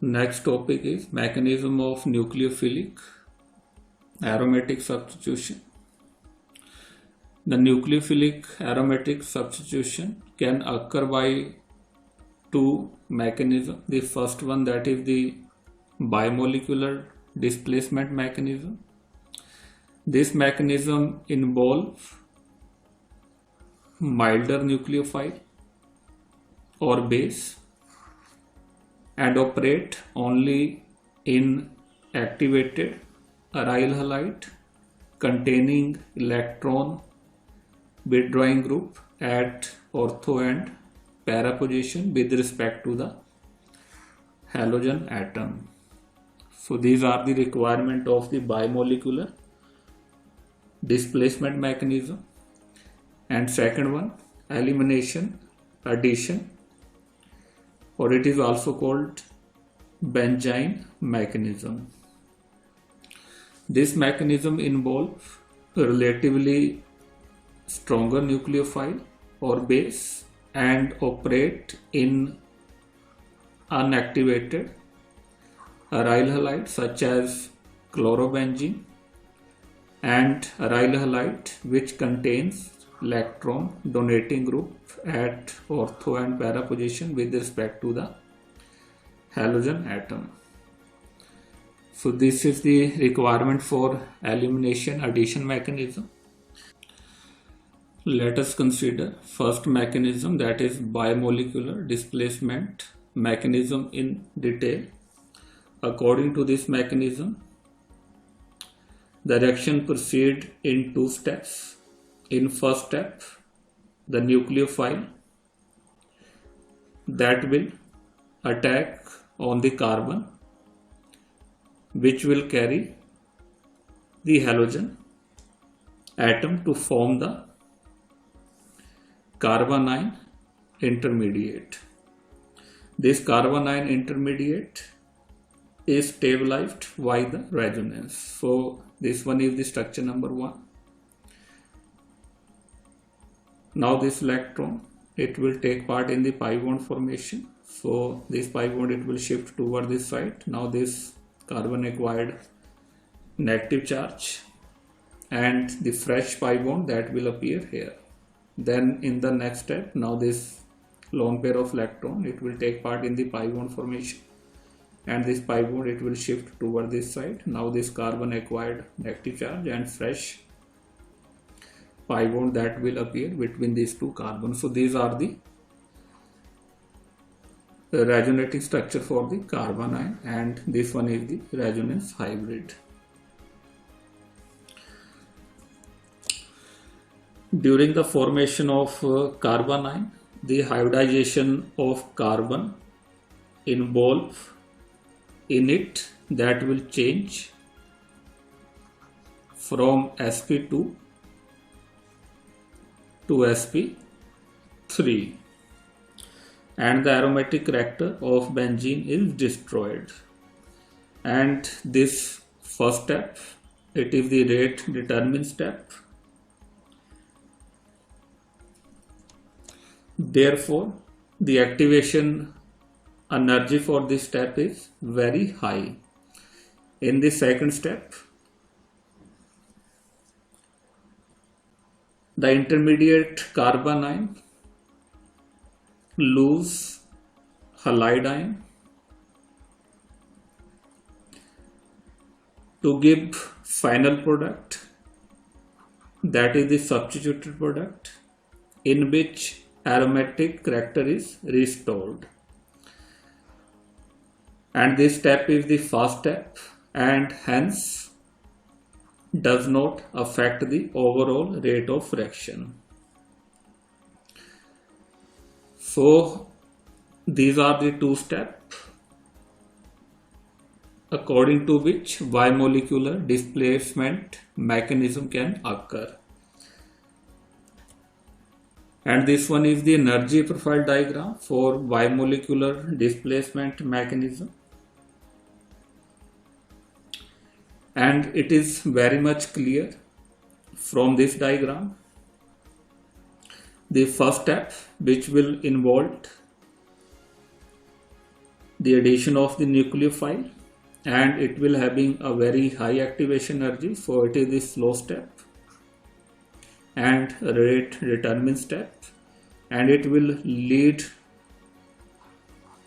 Next topic is mechanism of nucleophilic aromatic substitution. The nucleophilic aromatic substitution can occur by two mechanisms. The first one, that is the bimolecular displacement mechanism. This mechanism involves milder nucleophile or base and operate only in activated aryl halide containing electron withdrawing group at ortho and para position with respect to the halogen atom. So these are the requirement of the bimolecular displacement mechanism. And second one, elimination addition, or it is also called benzene mechanism. This mechanism involves relatively stronger nucleophile or base and operate in unactivated aryl halide such as chlorobenzene and aryl halide which contains electron donating group at ortho and para position with respect to the halogen atom. So this is the requirement for elimination addition mechanism. Let us consider first mechanism, that is bimolecular displacement mechanism in detail. According to this mechanism, the reaction proceeds in two steps. In first step, the nucleophile that will attack on the carbon which will carry the halogen atom to form the carbanion intermediate. This carbanion intermediate is stabilized by the resonance. So this one is the structure number 1. Now this electron, it will take part in the pi bond formation. So this pi bond, it will shift toward this side. Now this carbon acquired negative charge and the fresh pi bond that will appear here. Then in the next step, now this lone pair of electron, it will take part in the pi bond formation and this pi bond, it will shift toward this side. Now this carbon acquired negative charge and fresh pi bond that will appear between these two carbons. So these are the resonating structure for the carbanion, and this one is the resonance hybrid. During the formation of carbanion, the hybridization of carbon involves in it that will change from sp2 to sp3, and the aromatic character of benzene is destroyed. And this first step, it is the rate determined step. Therefore, the activation energy for this step is very high. In the second step, the intermediate carbanion lose halide ion to give final product, that is the substituted product, in which aromatic character is restored. And this step is the fast step and hence does not affect the overall rate of reaction. So these are the two steps according to which bimolecular displacement mechanism can occur. And this one is the energy profile diagram for bimolecular displacement mechanism. And it is very much clear from this diagram. The first step, which will involve the addition of the nucleophile, and it will having a very high activation energy, so it is the slow step and rate determined step, and it will lead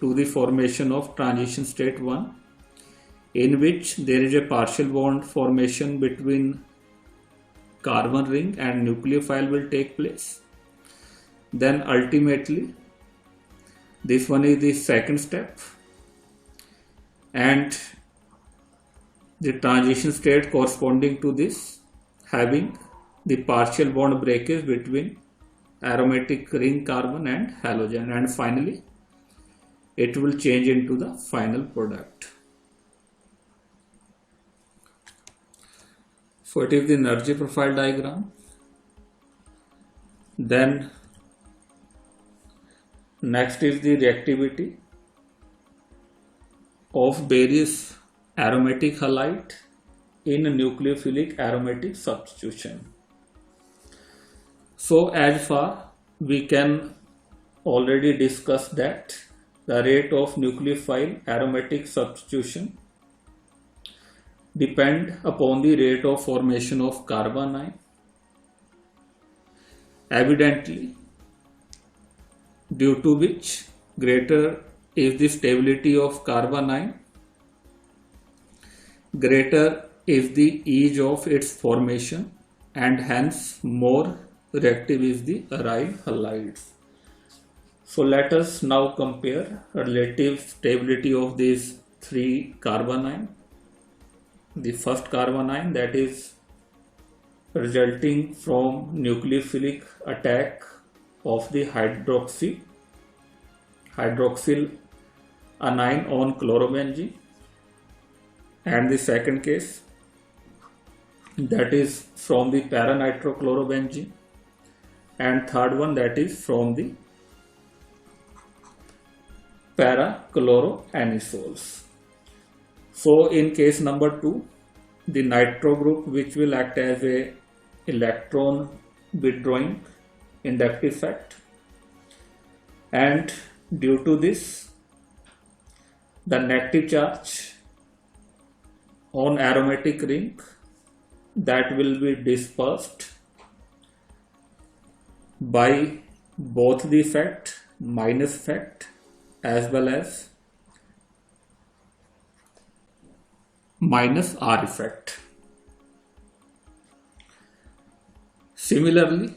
to the formation of transition state 1, in which there is a partial bond formation between carbon ring and nucleophile will take place. Then ultimately this one is the second step, and the transition state corresponding to this having the partial bond breakage between aromatic ring carbon and halogen, and finally it will change into the final product. So it is the energy profile diagram. Then next is the reactivity of various aromatic halide in nucleophilic aromatic substitution. So as far we can already discuss that the rate of nucleophile aromatic substitution depend upon the rate of formation of carbanion. Evidently, due to which greater is the stability of carbanion, greater is the ease of its formation, and hence more reactive is the aryl halides. So let us now compare relative stability of these three carbanion. The first carbanion, that is resulting from nucleophilic attack of the hydroxyl anion on chlorobenzene, and the second case, that is from the para-nitrochlorobenzene, and third one, that is from the para-chloroanisols. So in case number 2, the nitro group, which will act as a electron withdrawing inductive effect, and due to this the negative charge on aromatic ring that will be dispersed by both the effect, minus effect as well as minus R effect. Similarly,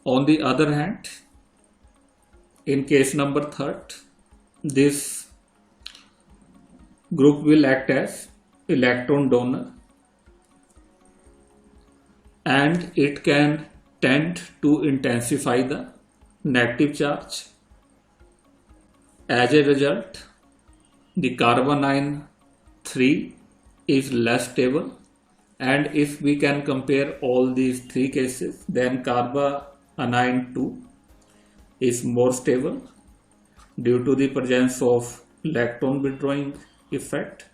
on the other hand, in case number 3, this group will act as electron donor, and it can tend to intensify the negative charge. As a result, the carbanion 3 is less stable, and if we can compare all these three cases, then carbanion 2 is more stable due to the presence of electron withdrawing effect.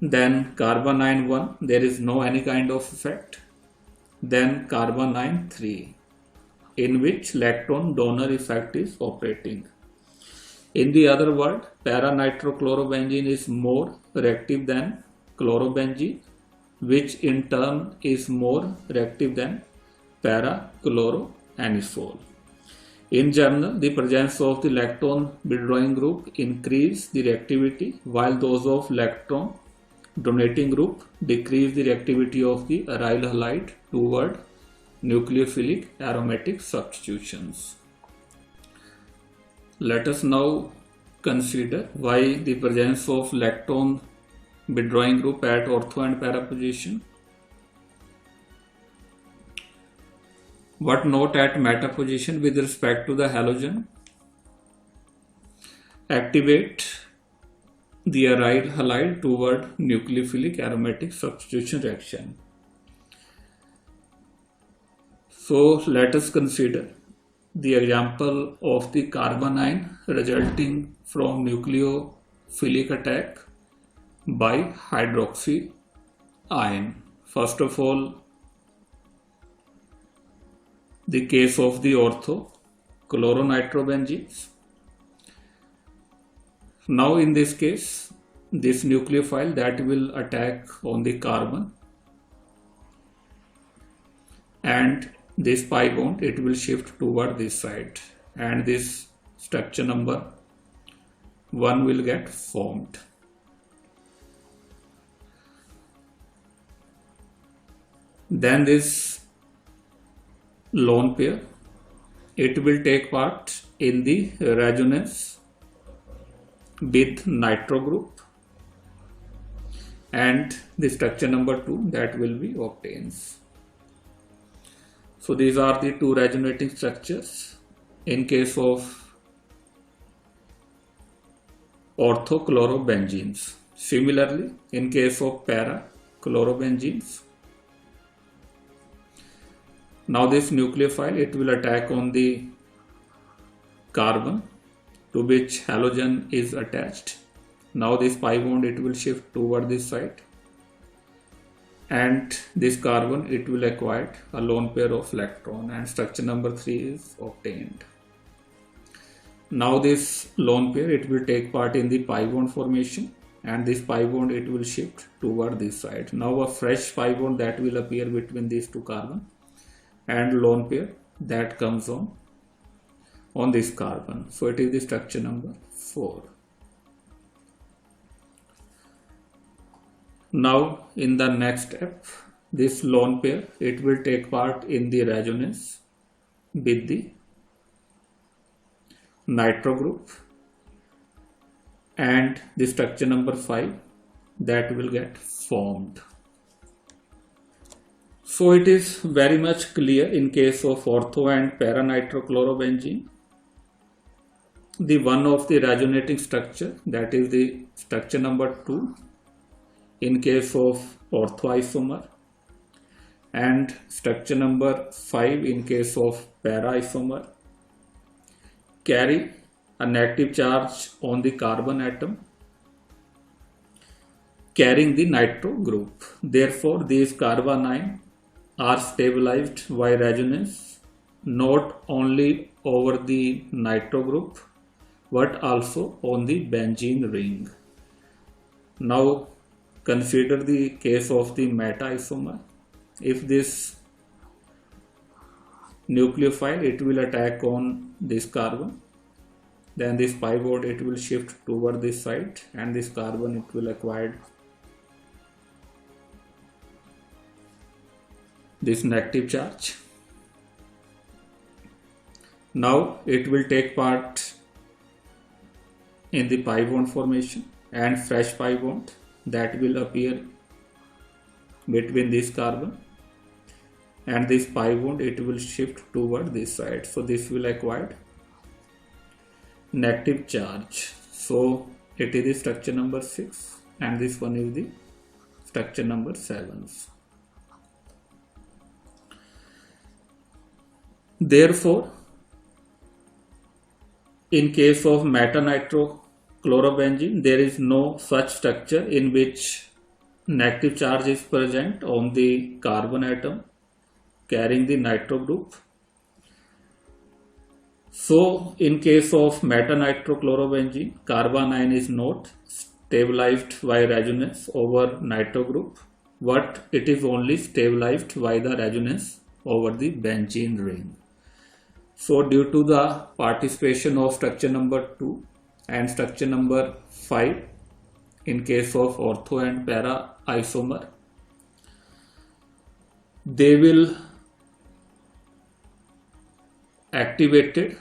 Then carbanion 1, there is no any kind of effect. Then carbanion 3, in which electron donor effect is operating. In the other word, para-nitrochlorobenzene is more reactive than chlorobenzene, which in turn is more reactive than para-chloroanisole. In general, the presence of the electron withdrawing group increase the reactivity, while those of electron donating group decrease the reactivity of the aryl halide toward nucleophilic aromatic substitutions. Let us now consider why the presence of electron withdrawing group at ortho and para position. What note at meta position with respect to the halogen activate the aryl halide toward nucleophilic aromatic substitution reaction. So let us consider the example of the carbanion resulting from nucleophilic attack by hydroxy ion. First of all, the case of the ortho chloronitrobenzenes. Now in this case, this nucleophile that will attack on the carbon, and this pi bond it will shift toward this side, and this structure number 1 will get formed. Then this lone pair, it will take part in the resonance with nitro group, and the structure number 2 that will be obtains. So these are the two resonating structures in case of orthochlorobenzenes. Similarly, in case of para-chlorobenzenes, now this nucleophile it will attack on the carbon to which halogen is attached. Now this pi bond it will shift toward this side, and this carbon it will acquire a lone pair of electron, and structure number 3 is obtained. Now this lone pair it will take part in the pi bond formation, and this pi bond it will shift toward this side. Now a fresh pi bond that will appear between these two carbon, and lone pair that comes on this carbon. So it is the structure number 4. Now in the next step, this lone pair it will take part in the resonance with the nitro group, and the structure number 5 that will get formed. So it is very much clear in case of ortho and para-nitrochlorobenzene, the one of the resonating structure, that is the structure number 2 in case of orthoisomer, and structure number 5 in case of para-isomer, carry a negative charge on the carbon atom carrying the nitro group. Therefore, these carbanion are stabilized by resonance not only over the nitro group but also on the benzene ring. Now consider the case of the meta-isomer. If this nucleophile it will attack on this carbon, then this pi bond it will shift toward this side, and this carbon it will acquire this negative charge. Now it will take part in the pi bond formation, and fresh pi bond that will appear between this carbon, and this pi bond it will shift toward this side. So this will acquire negative charge. So it is the structure number 6, and this one is the structure number 7. Therefore, in case of meta-nitrochlorobenzene, there is no such structure in which negative charge is present on the carbon atom carrying the nitro group. So in case of meta-nitrochlorobenzene, carbanion is not stabilized by resonance over nitro group, but it is only stabilized by the resonance over the benzene ring. So due to the participation of structure number 2 and structure number 5 in case of ortho and para isomer, they will activated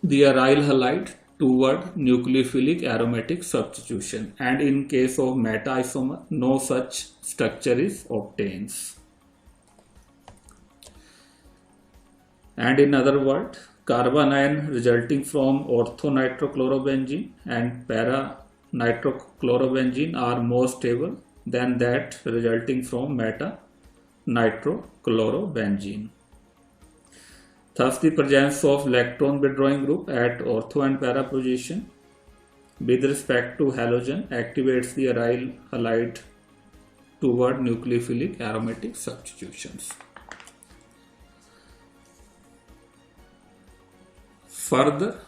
the aryl halide toward nucleophilic aromatic substitution, and in case of meta isomer no such structure is obtained. And in other words, carbanion resulting from ortho-nitrochlorobenzene and para-nitrochlorobenzene are more stable than that resulting from meta-nitrochlorobenzene. Thus, the presence of electron withdrawing group at ortho and para position with respect to halogen activates the aryl halide toward nucleophilic aromatic substitutions. Further,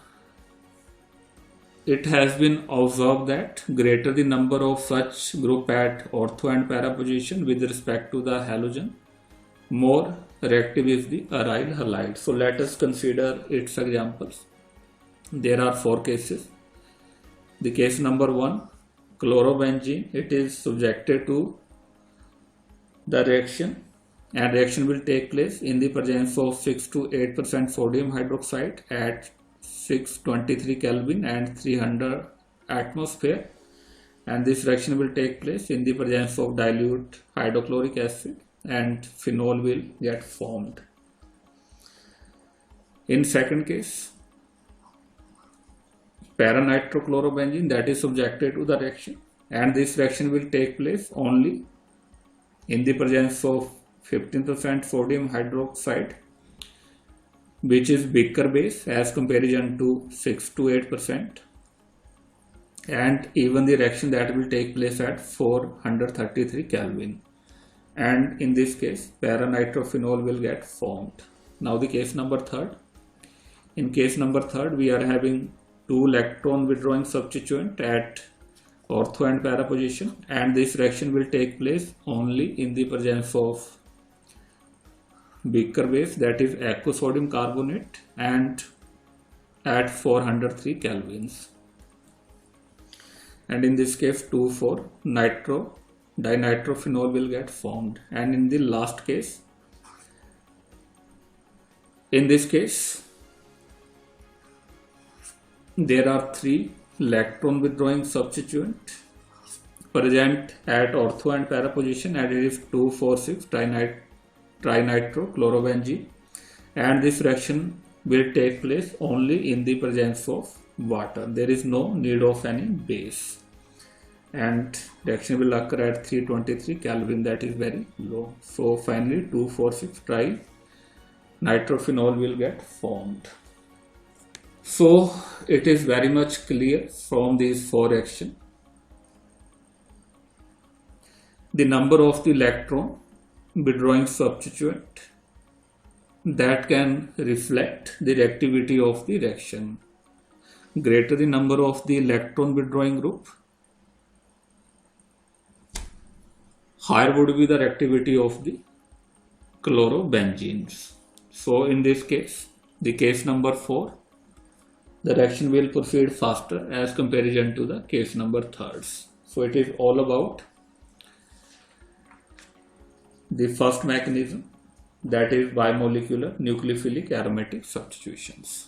it has been observed that greater the number of such group at ortho and para position with respect to the halogen, more reactive is the aryl halide. So let us consider its examples. There are 4 cases. The case number 1, chlorobenzene, it is subjected to the reaction, and reaction will take place in the presence of 6 to 8% sodium hydroxide at 623 Kelvin and 300 atmosphere, and this reaction will take place in the presence of dilute hydrochloric acid and phenol will get formed. In second case, para-nitrochlorobenzene, that is subjected to the reaction, and this reaction will take place only in the presence of 15% sodium hydroxide, which is weaker base as comparison to 6 to 8%, and even the reaction that will take place at 433 Kelvin, and in this case para-nitrophenol will get formed. Now the case number 3. In case number 3, we are having 2 electron withdrawing substituent at ortho and para position, and this reaction will take place only in the presence of weaker base, that is aqueous sodium carbonate, and at 403 kelvins, and in this case 2,4 dinitrophenol will get formed. And in the last case, in this case there are 3 electron withdrawing substituent present at ortho and para position, and it is 2,4,6 trinitrochlorobenzene, and this reaction will take place only in the presence of water. There is no need of any base, and reaction will occur at 323 Kelvin, that is very low. So finally 2,4,6 trinitrophenol will get formed. So it is very much clear from these 4 reactions the number of the electron withdrawing substituent that can reflect the reactivity of the reaction. Greater the number of the electron withdrawing group, higher would be the reactivity of the chlorobenzenes. So in this case, the case number 4, the reaction will proceed faster as comparison to the case number 3. So it is all about the first mechanism, that is bimolecular nucleophilic aromatic substitutions.